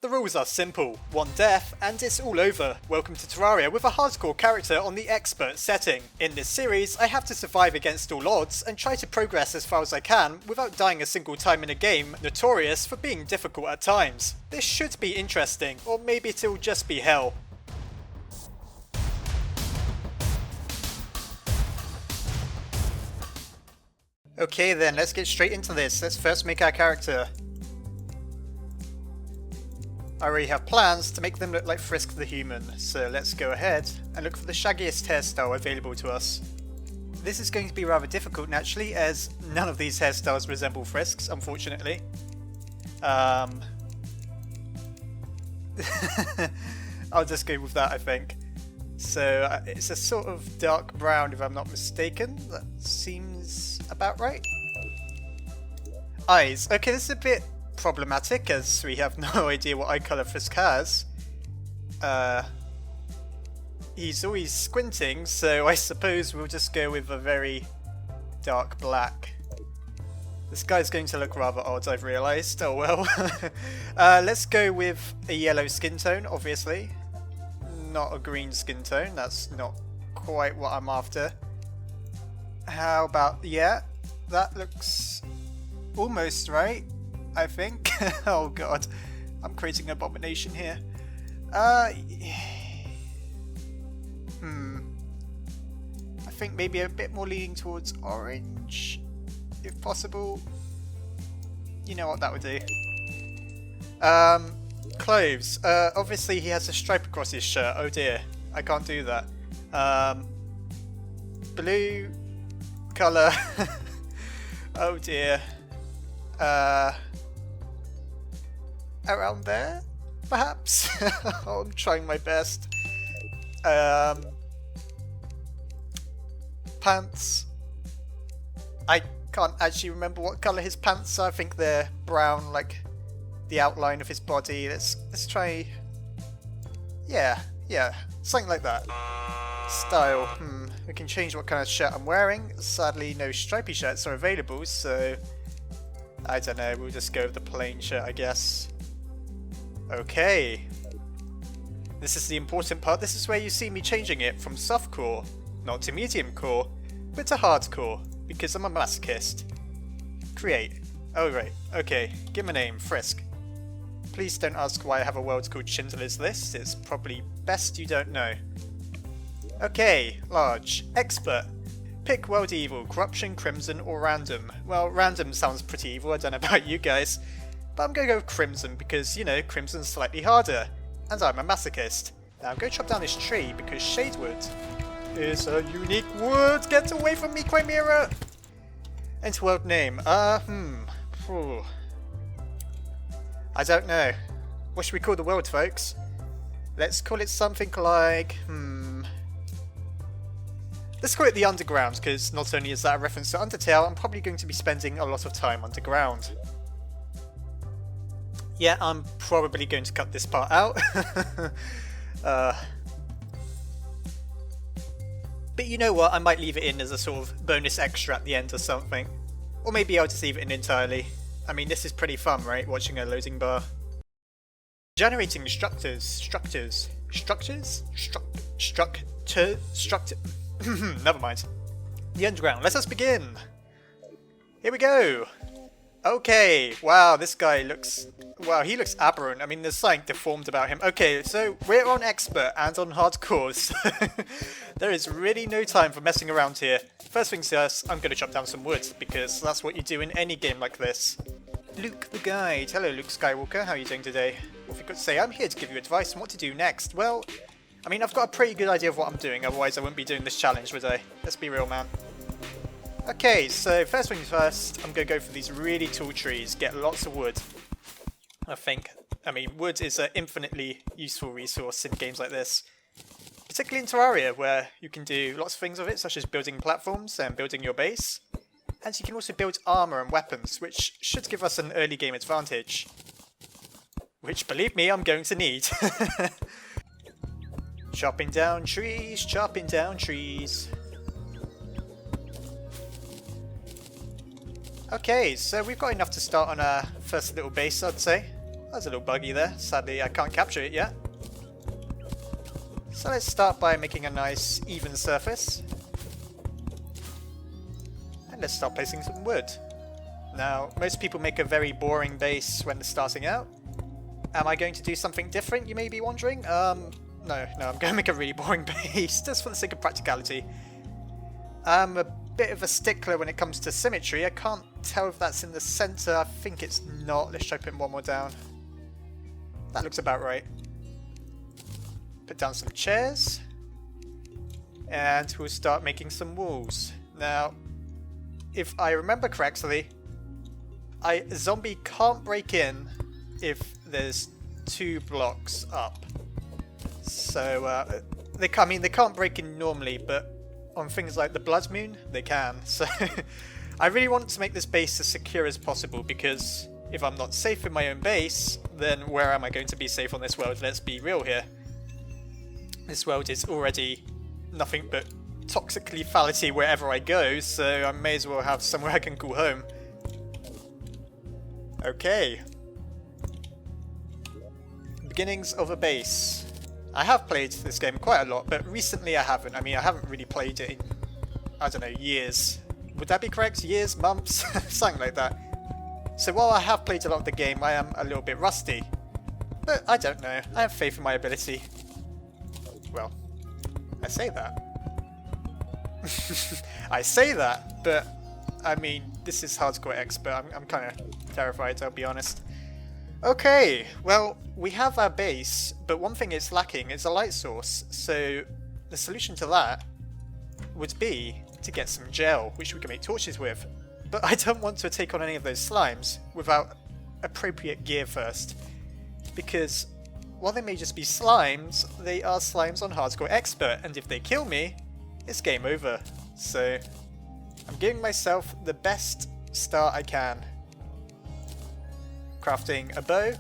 The rules are simple, one death and it's all over. Welcome to Terraria with a hardcore character on the expert setting. In this series, I have to survive against all odds and try to progress as far as I can without dying a single time in a game notorious for being difficult at times. This should be interesting, or maybe it'll just be hell. Okay then, let's get straight into this. Let's first make our character. I already have plans to make them look like Frisk the human, so let's go ahead and look for the shaggiest hairstyle available to us. This is going to be rather difficult naturally, as none of these hairstyles resemble Frisk's, unfortunately. I'll just go with that, I think. So it's a sort of dark brown if I'm not mistaken. That seems about right. Eyes. Okay, this is a bit problematic as we have no idea what eye colour Frisk has. He's always squinting, so I suppose we'll just go with a very dark black. This guy's going to look rather odd, I've realised. Oh well. Let's go with a yellow skin tone, obviously. Not a green skin tone, that's not quite what I'm after. How about, yeah, that looks almost right, I think. Oh god, I'm creating an abomination here. I think maybe a bit more leaning towards orange, if possible. You know what that would do. Clothes. Obviously he has a stripe across his shirt. Oh dear, I can't do that. Blue colour. Oh dear. Around there, perhaps? I'm trying my best. Pants. I can't actually remember what colour his pants are. I think they're brown, like the outline of his body. Let's try. Yeah, something like that. Style. We can change what kind of shirt I'm wearing. Sadly, no stripy shirts are available, so I don't know. We'll just go with the plain shirt, I guess. Okay. This is the important part. This is where you see me changing it from softcore, not to medium core, but to hardcore, because I'm a masochist. Create. Oh right, okay. Give him a name, Frisk. Please don't ask why I have a world called Schindler's List. It's probably best you don't know. Okay, large. Expert. Pick World Evil, Corruption, Crimson, or Random. Well, Random sounds pretty evil, I don't know about you guys. But I'm going to go with Crimson because, you know, Crimson's slightly harder. And I'm a masochist. Now I'm going to chop down this tree because Shadewood is a unique wood. Get away from me, Quimera! Enter world name. I don't know. What should we call the world, folks? Let's call it something like... Let's call it the Underground, because not only is that a reference to Undertale, I'm probably going to be spending a lot of time underground. Yeah, I'm probably going to cut this part out. But you know what, I might leave it in as a sort of bonus extra at the end or something. Or maybe I'll just leave it in entirely. I mean, this is pretty fun, right? Watching a loading bar. Generating structures. Never mind. The Underground, let us begin! Here we go! Okay, wow, this guy looks... Wow, he looks aberrant. I mean, there's something deformed about him. Okay, so we're on Expert and on Hardcore, so there is really no time for messing around here. First things first, I'm going to chop down some wood, because that's what you do in any game like this. Luke the Guide. Hello, Luke Skywalker. How are you doing today? What have you got to say? I'm here to give you advice on what to do next. Well, I mean, I've got a pretty good idea of what I'm doing, otherwise I wouldn't be doing this challenge, would I? Let's be real, man. Okay, so first things first, I'm going to go for these really tall trees, get lots of wood. I think. I mean, wood is an infinitely useful resource in games like this. Particularly in Terraria, where you can do lots of things with it, such as building platforms and building your base. And you can also build armour and weapons, which should give us an early game advantage. Which, believe me, I'm going to need. Chopping down trees, chopping down trees. Okay, so we've got enough to start on our first little base, I'd say. There's a little buggy there. Sadly, I can't capture it yet. So let's start by making a nice even surface. And let's start placing some wood. Now, most people make a very boring base when they're starting out. Am I going to do something different, you may be wondering? No, I'm going to make a really boring base, just for the sake of practicality. I'm a bit of a stickler when it comes to symmetry. I can't tell if that's in the centre. I think it's not. Let's try putting one more down. That looks about right. Put down some chairs. And we'll start making some walls. Now, if I remember correctly, a zombie can't break in if there's 2 blocks up. So, they can't break in normally, but on things like the Blood Moon, they can. So, I really want to make this base as secure as possible, because if I'm not safe in my own base, then where am I going to be safe on this world? Let's be real here. This world is already nothing but toxic lethality wherever I go, so I may as well have somewhere I can call home. Okay. Beginnings of a base. I have played this game quite a lot, but recently I haven't. I mean, I haven't really played it in, I don't know, years. Would that be correct? Years? Months? Something like that. So while I have played a lot of the game, I am a little bit rusty. But I don't know. I have faith in my ability. Well, I say that. I say that, but I mean, this is hardcore expert. I'm kind of terrified, I'll be honest. Okay, well, we have our base, but one thing it's lacking is a light source. So the solution to that would be to get some gel, which we can make torches with. But I don't want to take on any of those slimes without appropriate gear first. Because while they may just be slimes, they are slimes on hardcore expert, and if they kill me, it's game over. So I'm giving myself the best start I can. Crafting a bow,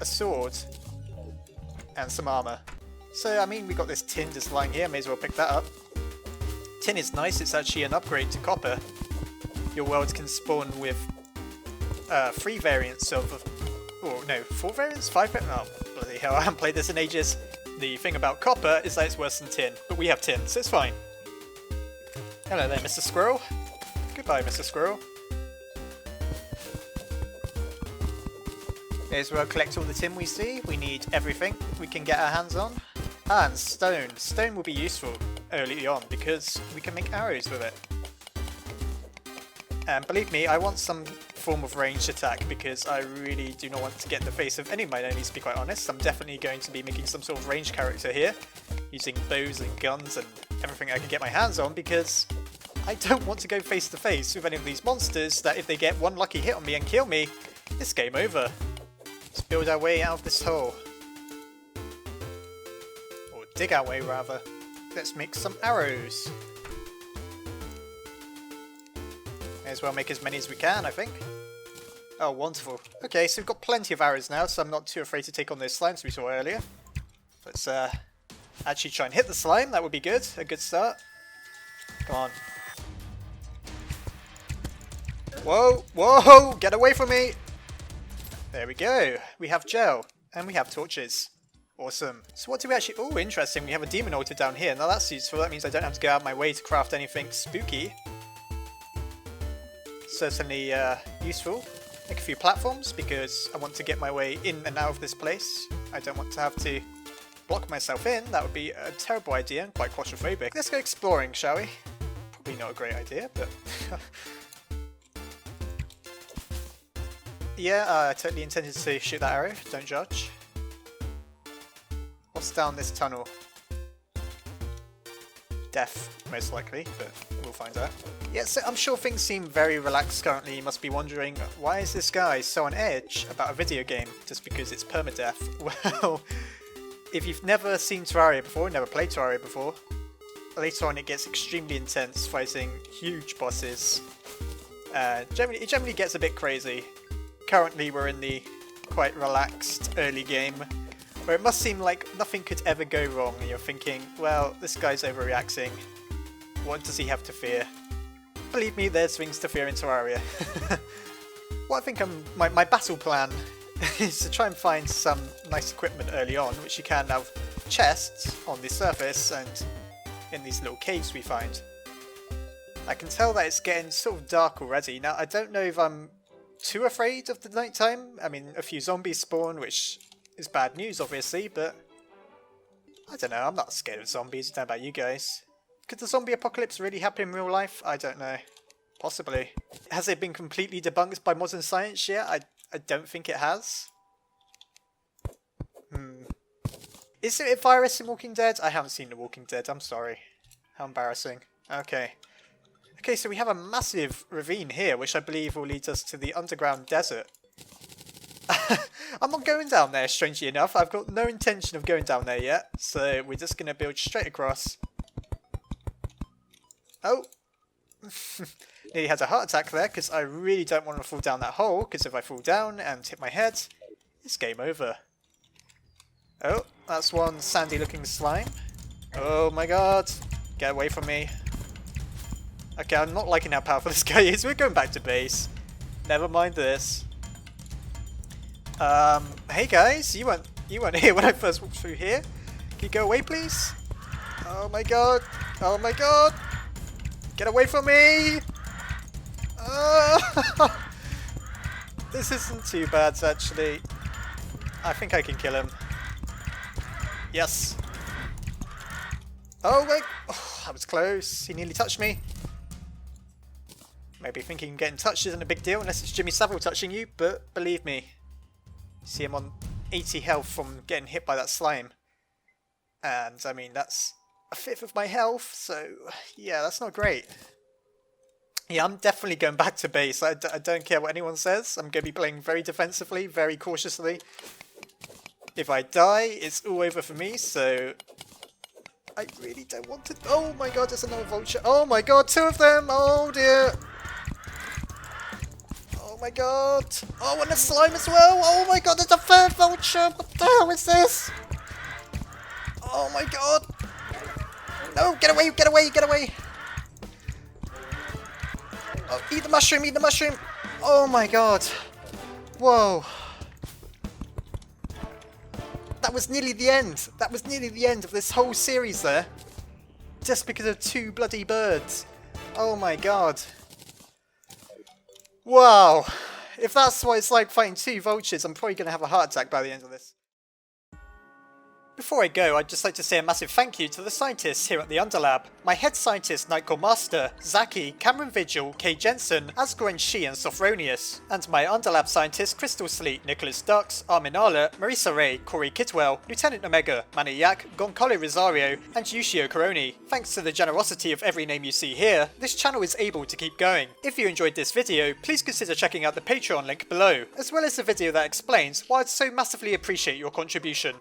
a sword, and some armor. So I mean, we got this tin just lying here, may as well pick that up. Tin is nice, it's actually an upgrade to copper. Your world can spawn with 3 variants of... Oh no, 4 variants? 5 variants? Oh, bloody hell, I haven't played this in ages. The thing about copper is that it's worse than tin, but we have tin, so it's fine. Hello there, Mr. Squirrel. Goodbye, Mr. Squirrel. May as well collect all the tin we see. We need everything we can get our hands on. And stone. Stone will be useful early on because we can make arrows with it. And believe me, I want some form of ranged attack because I really do not want to get in the face of any of my enemies, to be quite honest. I'm definitely going to be making some sort of ranged character here, using bows and guns and everything I can get my hands on, because I don't want to go face to face with any of these monsters that if they get one lucky hit on me and kill me, it's game over. Let's build our way out of this hole. Or dig our way, rather. Let's make some arrows. May as well make as many as we can, I think. Oh, wonderful. Okay, so we've got plenty of arrows now, so I'm not too afraid to take on those slimes we saw earlier. Let's actually try and hit the slime, that would be good. A good start. Come on. Whoa, whoa, get away from me! There we go. We have gel, and we have torches. Awesome. So what do we actually... Oh, interesting. We have a demon altar down here. Now that's useful. That means I don't have to go out of my way to craft anything spooky. Certainly useful. Make a few platforms because I want to get my way in and out of this place. I don't want to have to block myself in. That would be a terrible idea and quite claustrophobic. Let's go exploring, shall we? Probably not a great idea, but... Yeah, I totally intended to shoot that arrow. Don't judge. What's down this tunnel? Death, most likely, but we'll find out. Yeah, so I'm sure things seem very relaxed currently. You must be wondering, why is this guy so on edge about a video game just because it's permadeath? Well, if you've never seen Terraria before, never played Terraria before, later on it gets extremely intense, fighting huge bosses. It generally gets a bit crazy. Currently we're in the quite relaxed early game, where it must seem like nothing could ever go wrong, and you're thinking, well, this guy's overreacting. What does he have to fear? Believe me, there's things to fear in Terraria. What I think my battle plan is to try and find some nice equipment early on, which you can have chests on the surface and in these little caves we find. I can tell that it's getting sort of dark already. Now, I don't know if I'm too afraid of the nighttime. I mean, a few zombies spawn, which is bad news, obviously, but I don't know, I'm not scared of zombies. I don't know about you guys. Could the zombie apocalypse really happen in real life? I don't know. Possibly. Has it been completely debunked by modern science yet? I don't think it has. Is it a virus in Walking Dead? I haven't seen The Walking Dead, I'm sorry. How embarrassing. Okay. Okay, so we have a massive ravine here, which I believe will lead us to the underground desert. I'm not going down there, strangely enough. I've got no intention of going down there yet, so we're just going to build straight across. Oh! Nearly had a heart attack there, because I really don't want to fall down that hole, because if I fall down and hit my head, it's game over. Oh, that's one sandy looking slime. Oh my god! Get away from me. Okay, I'm not liking how powerful this guy is. We're going back to base. Never mind this. Hey guys, you weren't here when I first walked through here. Can you go away, please? Oh my god! Oh my god! Get away from me! This isn't too bad, actually. I think I can kill him. Yes. Oh wait! Oh, that was close. He nearly touched me. Maybe thinking getting touched isn't a big deal unless it's Jimmy Savile touching you, but believe me. See him on 80 health from getting hit by that slime. And, I mean, that's a fifth of my health, so, yeah, that's not great. Yeah, I'm definitely going back to base. I don't care what anyone says. I'm going to be playing very defensively, very cautiously. If I die, it's all over for me, so I really don't want to... Oh my god, there's another vulture. Oh my god, two of them! Oh dear! Oh my god! Oh, and a slime as well! Oh my god, there's a third vulture! What the hell is this? Oh my god! No, get away, get away, get away! Oh, eat the mushroom, eat the mushroom! Oh my god! Whoa! That was nearly the end! That was nearly the end of this whole series there! Just because of two bloody birds! Oh my god! Wow! If that's what it's like fighting two vultures, I'm probably going to have a heart attack by the end of this. Before I go, I'd just like to say a massive thank you to the scientists here at the Underlab. My head scientist, Nightcore Master, Zaki, Cameron Vigil, Kay Jensen, Asgore Shi and Sophronius, and my Underlab scientists Crystal Sleet, Nicholas Dux, Armin Arler, Marisa Ray, Corey Kidwell, Lieutenant Omega, Manny Yak, Goncalo Rosario, and Yushio Coroni. Thanks to the generosity of every name you see here, this channel is able to keep going. If you enjoyed this video, please consider checking out the Patreon link below, as well as the video that explains why I'd so massively appreciate your contribution.